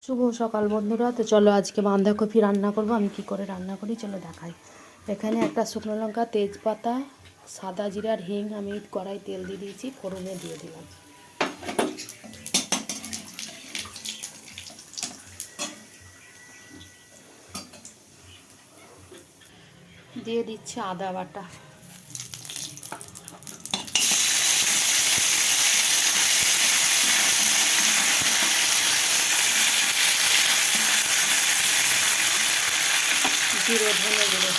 শুভ সকাল বন্ধুরা। তো চলো আজকে বাঁধাকপি রান্না করব। আমি কি করে রান্না করি চলো দেখাই। এখানে একটা শুকনো লঙ্কা, তেজপাতা, সাদা জিরার হিং আমি কড়াই তেল দিয়ে দিয়েছি, ফোড়নে দিয়ে দিলাম। দিয়ে দিচ্ছি আদা বাটা, জিরে, ধনে গুঁড়ো,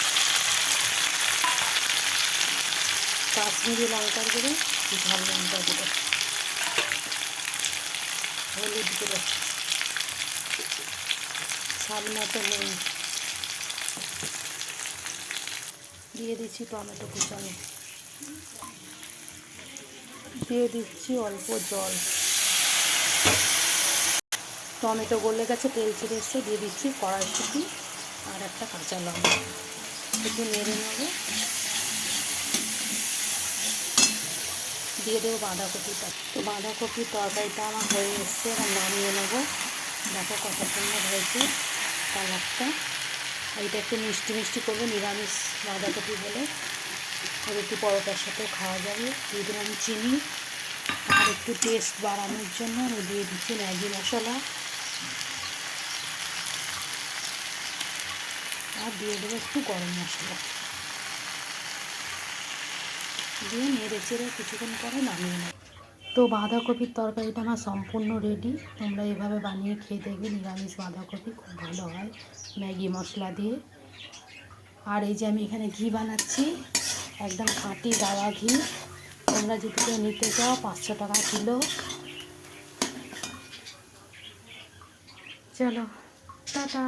কাশ্মীরি লঙ্কার গুঁড়ো, ঝাল লঙ্কা গুঁড়ো, হলুদ গুঁড়ো, স্বাদ মতো নুন, দিয়ে দিচ্ছি টমেটো কুচানো, দিয়ে দিচ্ছি অল্প জল। টমেটো গলে গেছে, তেল ছেড়ে এসছে, দিয়ে দিচ্ছি কড়াইশুঁটি আর একটা কাঁচা লঙ্কা, একটু নেড়ে নেবো। দিয়ে দেবো বাঁধাকপিটা। তো বাঁধাকপির তরকারিটা আমার হয়ে এসছে, এবার নামিয়ে নেবো। দেখো কত সুন্দর হয়েছে কালারটা। এইটা একটু মিষ্টি মিষ্টি করবো, নিরামিষ বাঁধাকপি বলে রুটি পরোটার সাথেও খাওয়া যাবে। দিয়ে দিলাম চিনি, আর একটু টেস্ট বাড়ানোর জন্য আমি দিয়ে দিচ্ছি ম্যাগি মশলা, আর দিয়ে দেবো একটু গরম মশলা, দিয়ে নেড়ে চেড়ে কিছুক্ষণ পরে নামিয়ে নেব। তো বাঁধাকপির তরকারিটা আমার সম্পূর্ণ রেডি। তোমরা এভাবে বানিয়ে খেয়ে দেখবে, নিরামিষ বাঁধাকপি খুব ভালো হয় ম্যাগি মশলা দিয়ে। আর এই যে আমি এখানে ঘি বানাচ্ছি, একদম খাঁটি গাওয়া ঘি। তোমরা যদি কেউ নিতে চাও 500 টাকা কিলো। চলো টাটা।